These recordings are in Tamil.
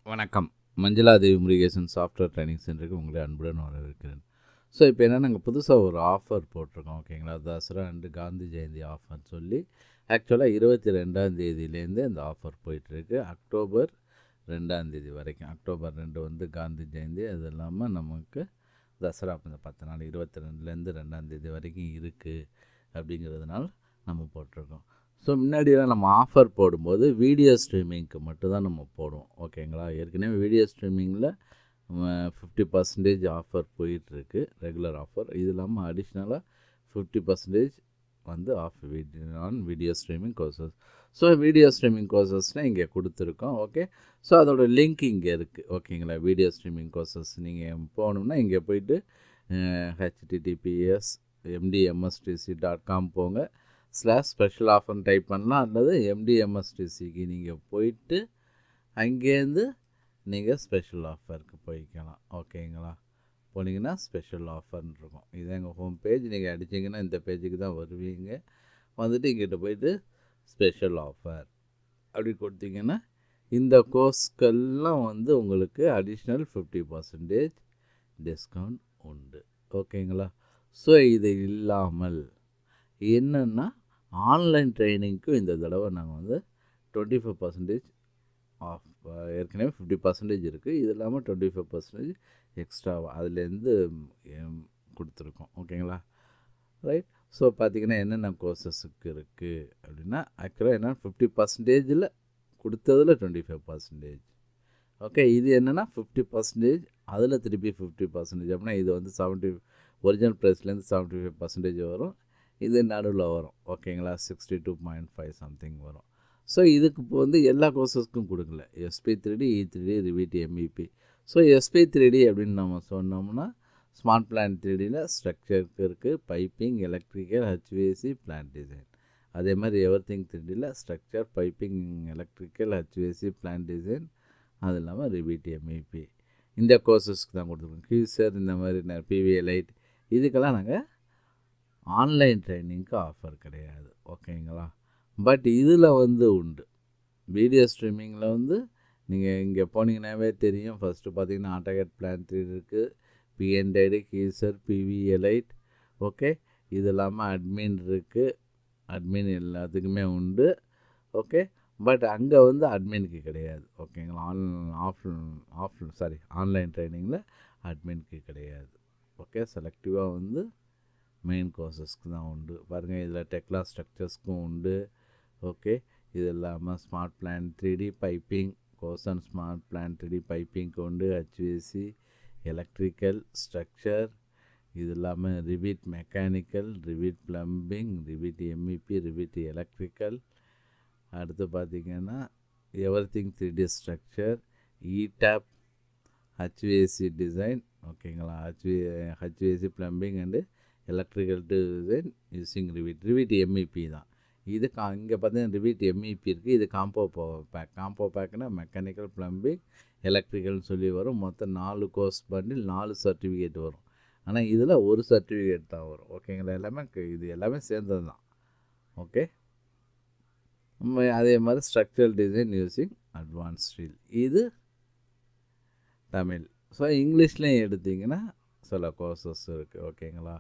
வணக்கம். மஞ்சளா தேவி முருகேசன் சாஃப்ட்வேர் ட்ரைனிங் சென்டருக்கு உங்களை அன்புடன் வரவேற்கிறேன். ஸோ இப்போ என்ன நாங்கள் புதுசாக ஒரு ஆஃபர் போட்டிருக்கோம். ஓகேங்களா, தசரா அண்டு காந்தி ஜெயந்தி ஆஃபர்னு சொல்லி ஆக்சுவலாக 22ஆம் தேதியிலேருந்து அந்த ஆஃபர் போயிட்டுருக்கு. அக்டோபர் 2ஆம் தேதி வரைக்கும். அக்டோபர் 2 வந்து காந்தி ஜெயந்தி, அது இல்லாமல் நமக்கு தசரா இந்த 10 நாள் 22லேருந்து 2ஆம் தேதி வரைக்கும் இருக்குது அப்படிங்கிறதுனால நம்ம போட்டிருக்கோம். ஸோ முன்னாடியெல்லாம் நம்ம ஆஃபர் போடும்போது வீடியோ ஸ்ட்ரீமிங்க்கு மட்டும்தான் நம்ம போடுவோம். ஓகேங்களா, ஏற்கனவே வீடியோ ஸ்ட்ரீமிங்கில் 50% ஆஃபர் போயிட்டுருக்கு, ரெகுலர் ஆஃபர். இது இல்லாமல் அடிஷ்னலாக 50% வந்து on video streaming courses. So video streaming கோர்சஸ்னால் இங்கே கொடுத்துருக்கோம். ஓகே, ஸோ அதோடய லிங்க் இங்கே இருக்குது. ஓகேங்களா, வீடியோ ஸ்ட்ரீமிங் கோர்சஸ் நீங்கள் போகணுன்னா இங்கே போய்ட்டு https://mdmstc.com போங்க, /ஸ்பெஷல் ஆஃபர்னு டைப் பண்ணலாம். அல்லது MDMSTCக்கு நீங்கள் போயிட்டு அங்கேருந்து நீங்கள் ஸ்பெஷல் ஆஃபருக்கு போய்க்கலாம். ஓகேங்களா, போனீங்கன்னா ஸ்பெஷல் ஆஃபர்னு இருக்கும். இது எங்கள் ஹோம் பேஜ். நீங்கள் அடிச்சிங்கன்னா இந்த பேஜுக்கு தான் வருவீங்க. வந்துட்டு இங்கிட்ட போயிட்டு ஸ்பெஷல் ஆஃபர் அப்படி கொடுத்தீங்கன்னா இந்த கோர்ஸ்கெல்லாம் வந்து உங்களுக்கு அடிஷ்னல் 50% டிஸ்கவுண்ட் உண்டு. ஓகேங்களா, ஸோ இது இல்லாமல் என்னென்னா ஆன்லைன் ட்ரைனிங்க்கும் இந்த தடவை நாங்கள் வந்து 25% ஆஃப், ஏற்கனவே 50% இருக்குது, இது இல்லாமல் 25% எக்ஸ்ட்ராவாக அதுலேருந்து கொடுத்துருக்கோம். ஓகேங்களா, ரைட். ஸோ பார்த்திங்கன்னா என்னென்ன கோர்சஸுக்கு இருக்குது அப்படின்னா, ஆக்சுவலாக என்ன 50%ல் கொடுத்ததில் 25%. ஓகே, இது என்னென்னா 50%, அதில் திருப்பி 50% அப்படின்னா இது வந்து 70 ஒரிஜினல் ப்ரைஸ்லேருந்து 75% வரும். இது நடுவில் வரும். ஓகேங்களா, 62.5 சம்திங் வரும். ஸோ இதுக்கு இப்போ வந்து எல்லா கோர்சஸ்க்கும் கொடுக்கல. SP3D, E3D, Revit, MEP. So SP3D அப்படின்னு நம்ம சொன்னோம்னா ஸ்மார்ட் பிளான் 3Dயில் ஸ்ட்ரக்சருக்கு இருக்குது, piping, electrical, HVAC, plan design. அதே மாதிரி எவர்திங் 3Dயில் structure, piping, electrical, HVAC, plan design, அது இல்லாமல் Revit, MEP. இந்த கோர்சஸ்க்கு தான் கொடுத்துருக்கோம். கியூசர், இந்த மாதிரி PVA லைட், இதுக்கெல்லாம் நாங்கள் ஆன்லைன் ட்ரைனிங்க்கு ஆஃபர் கிடையாது. ஓகேங்களா, பட் இதில் வந்து உண்டு. வீடியோ ஸ்ட்ரீமிங்கில் வந்து நீங்கள் இங்கே போனீங்கன்னாவே தெரியும். ஃபஸ்ட்டு பார்த்தீங்கன்னா ஆட்டோகேட் பிளான் 3D இருக்குது, PNDD, geyser, PVA light. Okay, இது இல்லாமல் அட்மின் இருக்குது. அட்மின் எல்லாத்துக்குமே உண்டு. ஓகே, பட் அங்கே வந்து அட்மினுக்கு கிடையாது. ஓகேங்களா, ஆன்லைன் ட்ரைனிங்கில் அட்மினுக்கு கிடையாது. ஓகே, செலக்டிவாக வந்து மெயின் கோர்சஸ்க்கு தான் உண்டு. பாருங்கள், இதில் டெக்லா ஸ்ட்ரக்சர்ஸ்க்கும் உண்டு. ஓகே, இது இல்லாமல் smart plan 3D piping course and smart plan 3D பைப்பிங்க்கு உண்டு. HVAC, எலக்ட்ரிக்கல், ஸ்ட்ரக்சர், இது இல்லாமல் Revit mechanical, Revit plumbing, Revit MEP, Revit electrical. அடுத்து பார்த்திங்கன்னா everything 3D structure, ETAP, HVAC design. ஓகேங்களா, HVAC plumbing and electrical design using Revit MEP தான். இது இங்கே பார்த்தீங்கன்னா ரிவிட் MEP இருக்குது. இது காம்போ பேக்னால் மெக்கானிக்கல், ப்ளம்பிங், எலக்ட்ரிக்கல்னு சொல்லி வரும். மொத்தம் 4 கோர்ஸ் பண்டில், 4 சர்டிஃபிகேட் வரும். ஆனால் இதில் ஒரு சர்டிஃபிகேட் தான் வரும். ஓகேங்களா, இது எல்லாமே சேர்ந்தது தான். ஓகே, அதே மாதிரி structural design using advance steel, இது தமிழ். ஸோ இங்கிலீஷ்லேயும் எடுத்திங்கன்னா சில கோர்சஸ் இருக்குது. ஓகேங்களா,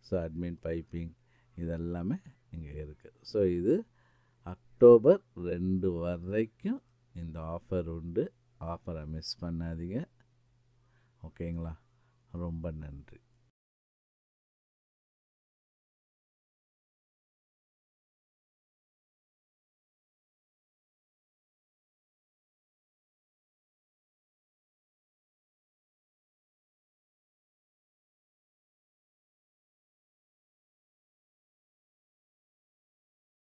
ஸோ அட்மின், பைப்பிங், இதெல்லாமே இங்கே இருக்குது. ஸோ இது அக்டோபர் 2 வரைக்கும் இந்த ஆஃபர் உண்டு. ஆஃபரை மிஸ் பண்ணாதீங்க. ஓகேங்களா, ரொம்ப நன்றி.